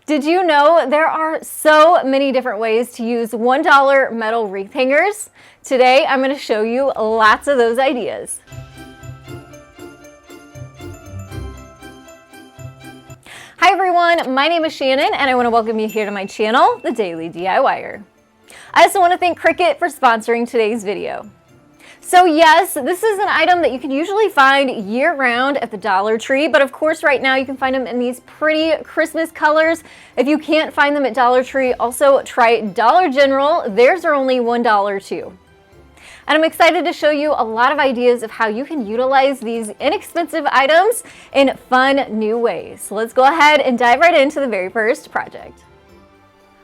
Did you know there are so many different ways to use $1 metal wreath hangers? Today, I'm going to show you lots of those ideas. Hi everyone, my name is Shannon and I want to welcome you here to my channel, The Daily DIYer. I also want to thank Cricut for sponsoring today's video. So yes, this is an item that you can usually find year-round at the Dollar Tree, but of course right now you can find them in these pretty Christmas colors. If you can't find them at Dollar Tree, also try Dollar General. Theirs are only $1 too. And I'm excited to show you a lot of ideas of how you can utilize these inexpensive items in fun new ways. So let's go ahead and dive right into the very first project.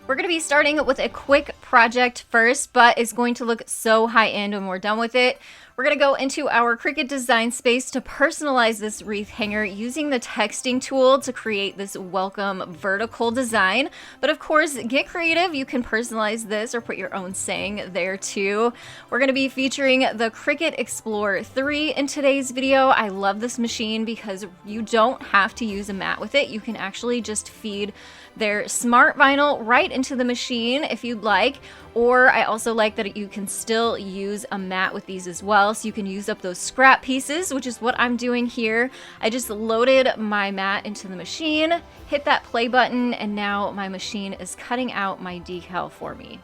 We're going to be starting with a quick project first, but it's going to look so high-end when we're done with it. We're going to go into our Cricut design space to personalize this wreath hanger using the texting tool to create this welcome vertical design. But of course, get creative. You can personalize this or put your own saying there too. We're going to be featuring the Cricut Explorer 3 in today's video. I love this machine because you don't have to use a mat with it. You can actually just feed their smart vinyl right into the machine if you'd like. Or I also like that you can still use a mat with these as well. So you can use up those scrap pieces, which is what I'm doing here. I just loaded my mat into the machine, hit that play button, and now my machine is cutting out my decal for me.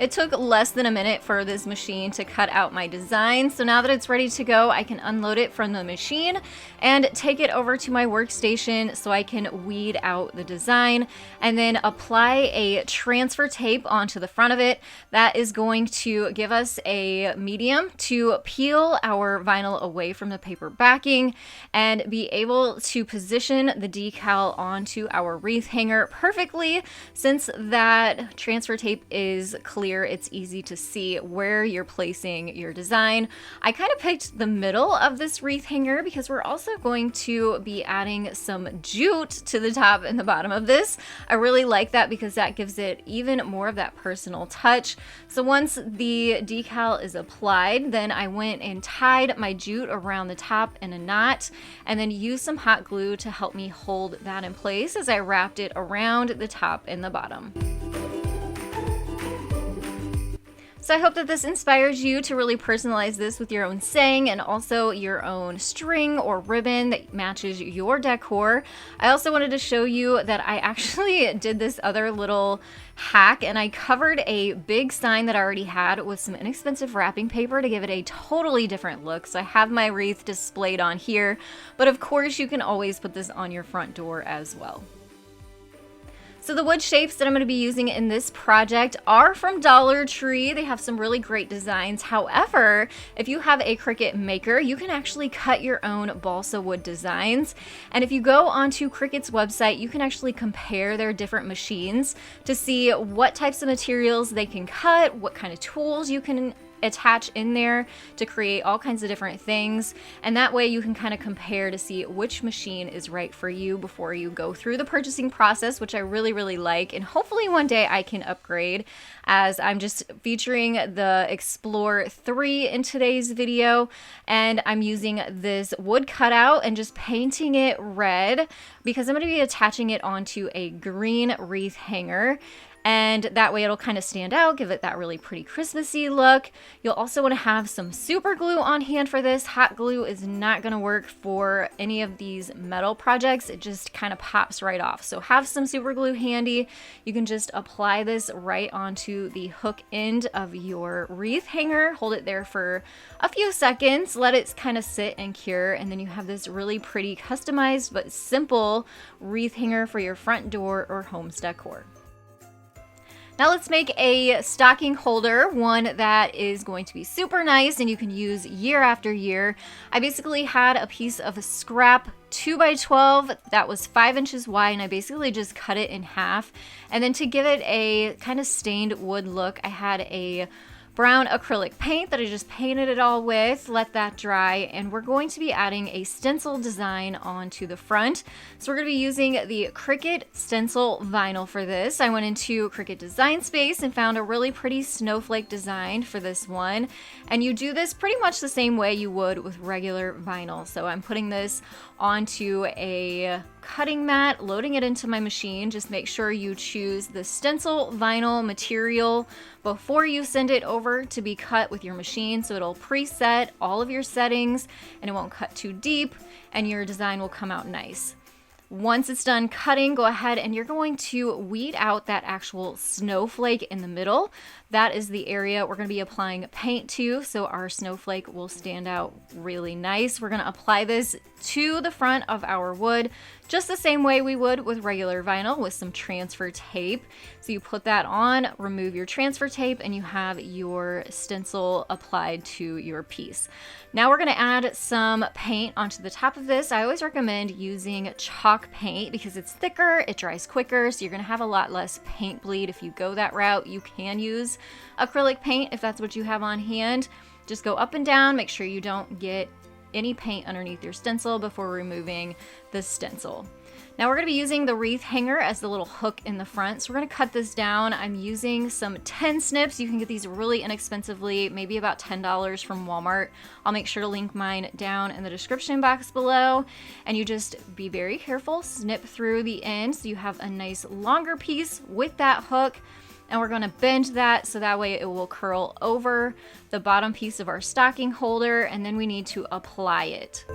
It took less than a minute for this machine to cut out my design, so now that it's ready to go, I can unload it from the machine and take it over to my workstation so I can weed out the design and then apply a transfer tape onto the front of it. That is going to give us a medium to peel our vinyl away from the paper backing and be able to position the decal onto our wreath hanger perfectly. Since that transfer tape is clear, it's easy to see where you're placing your design. I kind of picked the middle of this wreath hanger because we're also going to be adding some jute to the top and the bottom of this. I really like that because that gives it even more of that personal touch. So once the decal is applied, then I went and tied my jute around the top in a knot and then used some hot glue to help me hold that in place as I wrapped it around the top and the bottom. So I hope that this inspires you to really personalize this with your own saying and also your own string or ribbon that matches your decor. I also wanted to show you that I actually did this other little hack and I covered a big sign that I already had with some inexpensive wrapping paper to give it a totally different look. So I have my wreath displayed on here, but of course you can always put this on your front door as well. So the wood shapes that I'm going to be using in this project are from Dollar Tree. They have some really great designs. However, if you have a Cricut maker, you can actually cut your own balsa wood designs. And if you go onto Cricut's website, you can actually compare their different machines to see what types of materials they can cut, what kind of tools you can attach in there to create all kinds of different things, and that way you can kind of compare to see which machine is right for you before you go through the purchasing process, which I really like, and hopefully one day I can upgrade, as I'm just featuring the Explorer 3 in today's video, and I'm using this wood cutout and just painting it red because I'm going to be attaching it onto a green wreath hanger. And that way it'll kind of stand out, give it that really pretty Christmassy look. You'll also want to have some super glue on hand for this. Hot glue is not going to work for any of these metal projects. It just kind of pops right off. So have some super glue handy. You can just apply this right onto the hook end of your wreath hanger. Hold it there for a few seconds. Let it kind of sit and cure. And then you have this really pretty customized but simple wreath hanger for your front door or home's decor. Now let's make a stocking holder, one that is going to be super nice and you can use year after year. I basically had a piece of scrap 2x12 that was 5 inches wide, and I basically just cut it in half. And then to give it a kind of stained wood look, I had a brown acrylic paint that I just painted it all with, let that dry, and we're going to be adding a stencil design onto the front. So we're going to be using the Cricut stencil vinyl for this. I went into Cricut Design Space and found a really pretty snowflake design for this one, and you do this pretty much the same way you would with regular vinyl. So I'm putting this onto a cutting mat, loading it into my machine. Just make sure you choose the stencil vinyl material before you send it over to be cut with your machine, so it'll preset all of your settings and it won't cut too deep and your design will come out nice. Once it's done cutting, go ahead and you're going to weed out that actual snowflake in the middle. That is the area we're going to be applying paint to, so our snowflake will stand out really nice. We're going to apply this to the front of our wood just the same way we would with regular vinyl, with some transfer tape. So you put that on, remove your transfer tape, and you have your stencil applied to your piece. Now we're going to add some paint onto the top of this. I always recommend using chalk paint because it's thicker, it dries quicker, so you're going to have a lot less paint bleed if you go that route. You can use acrylic paint if that's what you have on hand. Just go up and down, make sure you don't get any paint underneath your stencil before removing the stencil. Now we're going to be using the wreath hanger as the little hook in the front. So we're going to cut this down. I'm using some 10 snips. You can get these really inexpensively, maybe about $10 from Walmart. I'll make sure to link mine down in the description box below. And you just be very careful, snip through the end so you have a nice longer piece with that hook. And we're going to bend that so that way it will curl over the bottom piece of our stocking holder, and then we need to apply it.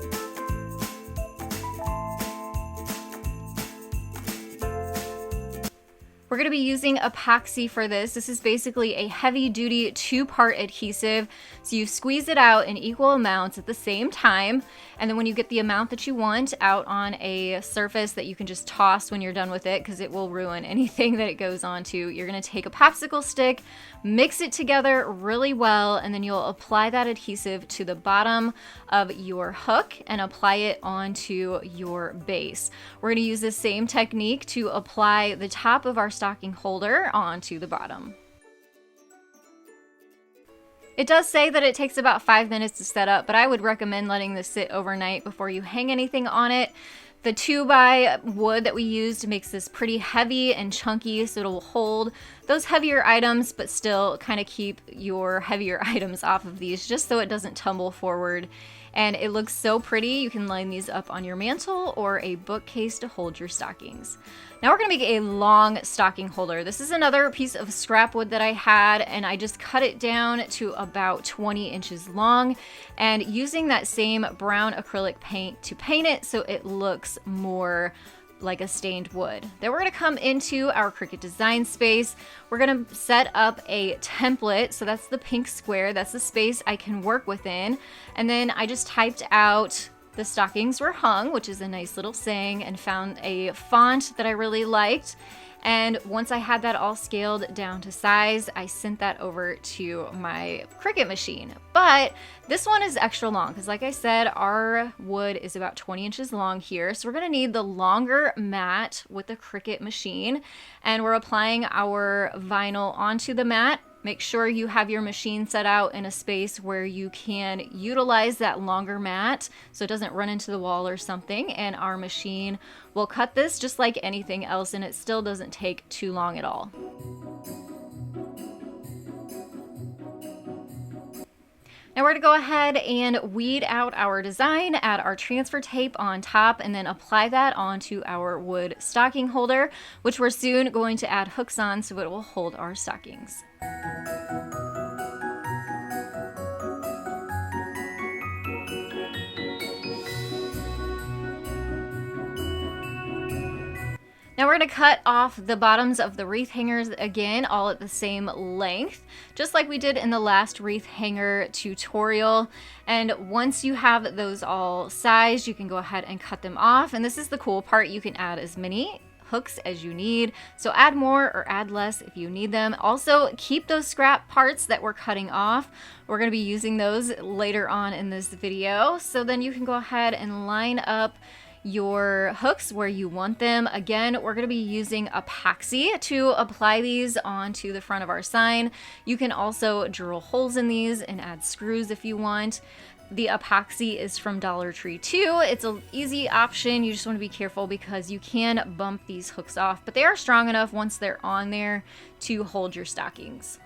We're going to be using epoxy for this. This is basically a heavy-duty 2-part adhesive. So you squeeze it out in equal amounts at the same time. And then when you get the amount that you want out on a surface that you can just toss when you're done with it, because it will ruin anything that it goes onto, you're going to take a popsicle stick, mix it together really well, and then you'll apply that adhesive to the bottom of your hook and apply it onto your base. We're going to use the same technique to apply the top of our stocking holder onto the bottom. It does say that it takes about 5 minutes to set up, but I would recommend letting this sit overnight before you hang anything on it. The 2x wood that we used makes this pretty heavy and chunky, so it'll hold those heavier items, but still kind of keep your heavier items off of these just so it doesn't tumble forward. And it looks so pretty. You can line these up on your mantle or a bookcase to hold your stockings. Now we're going to make a long stocking holder. This is another piece of scrap wood that I had, and I just cut it down to about 20 inches long, and using that same brown acrylic paint to paint it so it looks more like a stained wood. Then we're going to come into our Cricut design space. We're going to set up a template. So that's the pink square. That's the space I can work within. And then I just typed out "the stockings were hung," which is a nice little saying, and found a font that I really liked. And once I had that all scaled down to size, I sent that over to my Cricut machine. But this one is extra long because, like I said, our wood is about 20 inches long here. So we're going to need the longer mat with the Cricut machine. And we're applying our vinyl onto the mat. Make sure you have your machine set out in a space where you can utilize that longer mat so it doesn't run into the wall or something. And our machine will cut this just like anything else, and it still doesn't take too long at all. Now we're going to go ahead and weed out our design, add our transfer tape on top, and then apply that onto our wood stocking holder, which we're soon going to add hooks on so it will hold our stockings. Now we're going to cut off the bottoms of the wreath hangers again, all at the same length, just like we did in the last wreath hanger tutorial. And once you have those all sized, you can go ahead and cut them off. And this is the cool part. You can add as many hooks as you need. So add more or add less if you need them. Also, keep those scrap parts that we're cutting off. We're going to be using those later on in this video. So then you can go ahead and line up your hooks where you want them. Again, we're going to be using epoxy to apply these onto the front of our sign. You can also drill holes in these and add screws if you want. The epoxy is from Dollar Tree too. It's an easy option. You just want to be careful because you can bump these hooks off, but they are strong enough once they're on there to hold your stockings.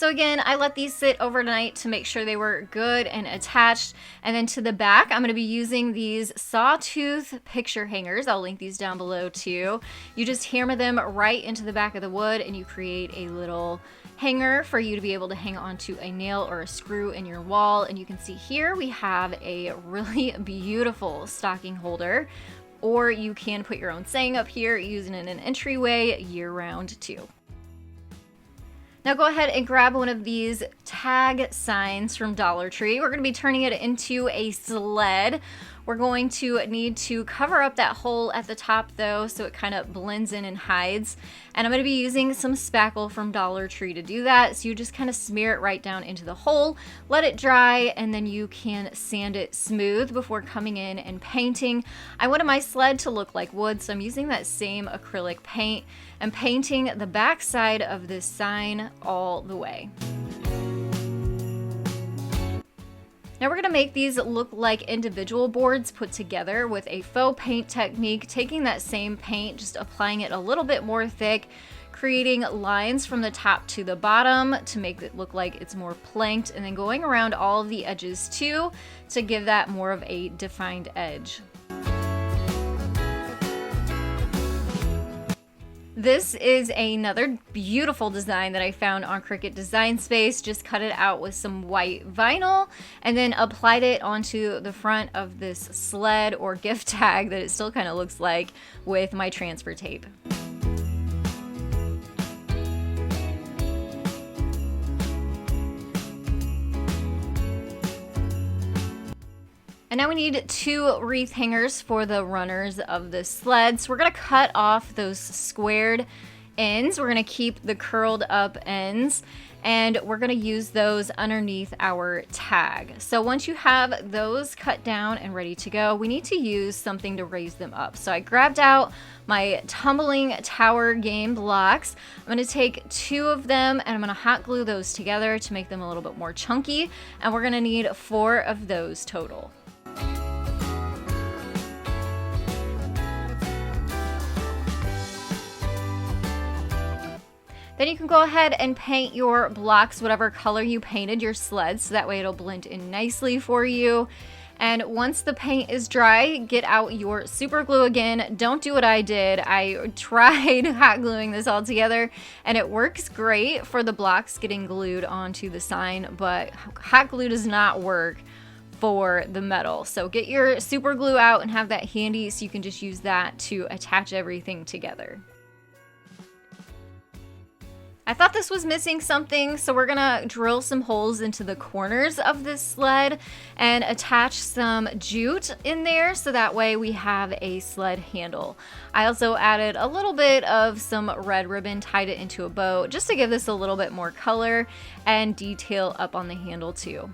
So again, I let these sit overnight to make sure they were good and attached. And then to the back, I'm going to be using these sawtooth picture hangers. I'll link these down below too. You just hammer them right into the back of the wood and you create a little hanger for you to be able to hang onto a nail or a screw in your wall. And you can see here we have a really beautiful stocking holder, or you can put your own saying up here using it in an entryway year-round too. Now go ahead and grab one of these tag signs from Dollar Tree. We're going to be turning it into a sled. We're going to need to cover up that hole at the top though, so it kind of blends in and hides. And I'm going to be using some spackle from Dollar Tree to do that. So you just kind of smear it right down into the hole, let it dry, and then you can sand it smooth before coming in and painting. I wanted my sled to look like wood, so I'm using that same acrylic paint and painting the back side of this sign all the way. Now we're going to make these look like individual boards put together with a faux paint technique, taking that same paint, just applying it a little bit more thick, creating lines from the top to the bottom to make it look like it's more planked, and then going around all of the edges too to give that more of a defined edge. This is another beautiful design that I found on Cricut Design Space. Just cut it out with some white vinyl and then applied it onto the front of this sled or gift tag that it still kind of looks like with my transfer tape. And now we need 2 wreath hangers for the runners of the sled. So we're gonna cut off those squared ends. We're gonna keep the curled up ends, and we're gonna use those underneath our tag. So once you have those cut down and ready to go, we need to use something to raise them up. So I grabbed out my tumbling tower game blocks. I'm gonna take 2 of them and I'm gonna hot glue those together to make them a little bit more chunky. And we're gonna need 4 of those total. Then you can go ahead and paint your blocks whatever color you painted your sled, so that way it'll blend in nicely for you. And once the paint is dry, get out your super glue again. Don't do what I did. I tried hot gluing this all together and it works great for the blocks getting glued onto the sign, but hot glue does not work for the metal. So get your super glue out and have that handy so you can just use that to attach everything together. I thought this was missing something, so we're gonna drill some holes into the corners of this sled and attach some jute in there so that way we have a sled handle. I also added a little bit of some red ribbon, tied it into a bow just to give this a little bit more color and detail up on the handle too.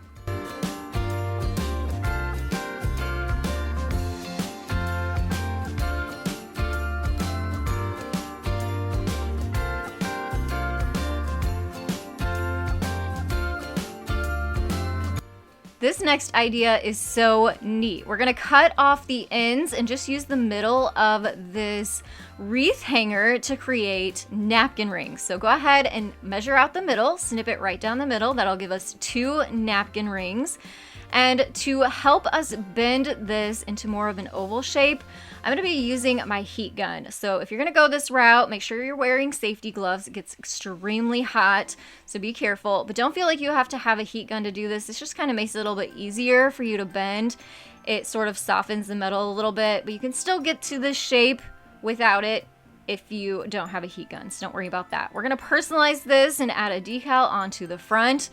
This next idea is so neat. We're gonna cut off the ends and just use the middle of this wreath hanger to create napkin rings. So go ahead and measure out the middle, snip it right down the middle. That'll give us 2 napkin rings. And to help us bend this into more of an oval shape, I'm gonna be using my heat gun. So if you're gonna go this route, make sure you're wearing safety gloves. It gets extremely hot, so be careful. But don't feel like you have to have a heat gun to do this. This just kind of makes it a little bit easier for you to bend. It sort of softens the metal a little bit, but you can still get to this shape without it if you don't have a heat gun, so don't worry about that. We're gonna personalize this and add a decal onto the front.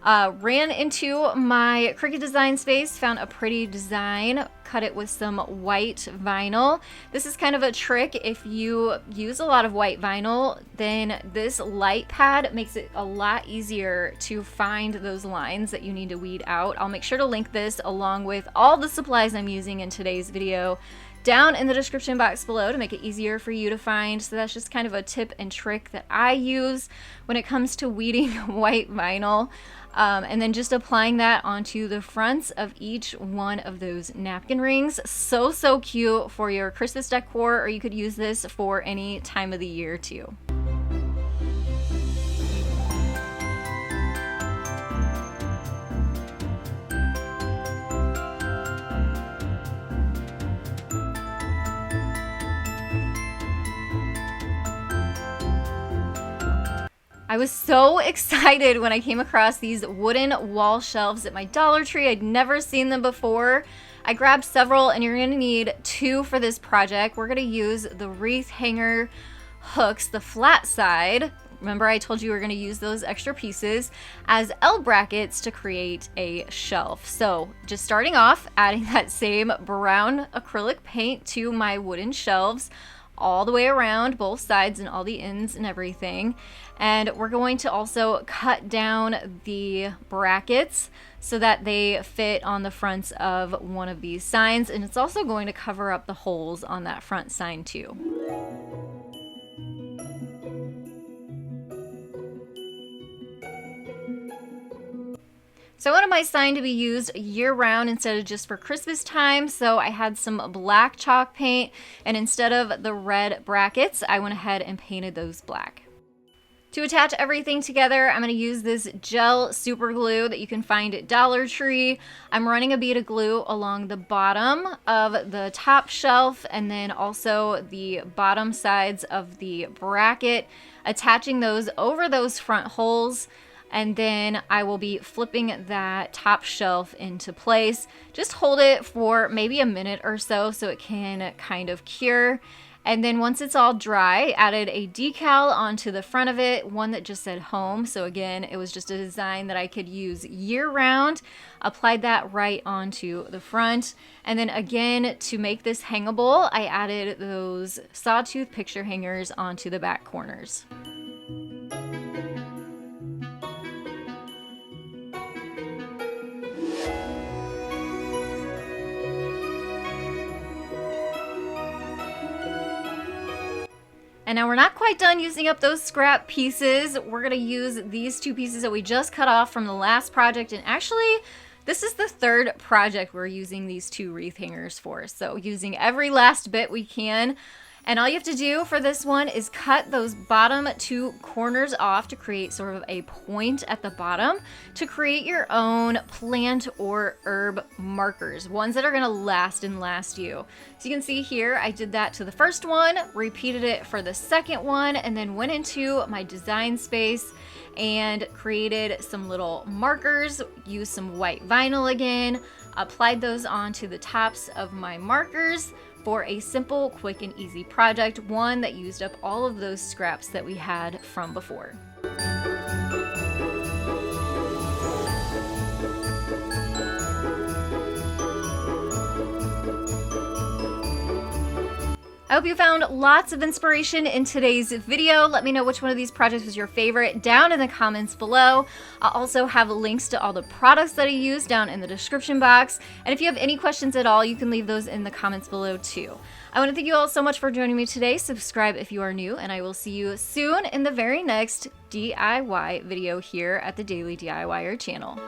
Ran into my Cricut Design Space, found a pretty design, cut it with some white vinyl. This is kind of a trick. If you use a lot of white vinyl, then this light pad makes it a lot easier to find those lines that you need to weed out. I'll make sure to link this along with all the supplies I'm using in today's video down in the description box below to make it easier for you to find. So that's just kind of a tip and trick that I use when it comes to weeding white vinyl. And then just applying that onto the fronts of each one of those napkin rings. So cute for your Christmas decor, or you could use this for any time of the year too. I was so excited when I came across these wooden wall shelves at my Dollar Tree. I'd never seen them before. I grabbed several, and you're gonna need 2 for this project. We're gonna use the Wreath Hanger hooks, the flat side. Remember I told you we were gonna use those extra pieces as L brackets to create a shelf. So just starting off, adding that same brown acrylic paint to my wooden shelves all the way around, both sides and all the ends and everything. And we're going to also cut down the brackets so that they fit on the fronts of one of these signs. And it's also going to cover up the holes on that front sign too. So I wanted my sign to be used year-round instead of just for Christmas time, so I had some black chalk paint, and instead of the red brackets, I went ahead and painted those black. To attach everything together, I'm going to use this gel super glue that you can find at Dollar Tree. I'm running a bead of glue along the bottom of the top shelf and then also the bottom sides of the bracket, attaching those over those front holes. And then I will be flipping that top shelf into place. Just hold it for maybe a minute or so it can kind of cure. And then once it's all dry, added a decal onto the front of it, one that just said home. So again, it was just a design that I could use year round. Applied that right onto the front. And then again, to make this hangable, I added those sawtooth picture hangers onto the back corners. And now we're not quite done using up those scrap pieces. We're gonna use these 2 pieces that we just cut off from the last project. And actually, this is the 3rd project we're using these 2 wreath hangers for. So using every last bit we can. And all you have to do for this one is cut those bottom 2 corners off to create sort of a point at the bottom to create your own plant or herb markers, ones that are gonna last and last you. So you can see here, I did that to the first one, repeated it for the second one, and then went into my design space and created some little markers, used some white vinyl again, applied those onto the tops of my markers for a simple, quick, and easy project, one that used up all of those scraps that we had from before. I hope you found lots of inspiration in today's video. Let me know which one of these projects was your favorite down in the comments below. I'll also have links to all the products that I use down in the description box. And if you have any questions at all, you can leave those in the comments below too. I want to thank you all so much for joining me today. Subscribe if you are new, and I will see you soon in the very next DIY video here at the Daily DIYer channel.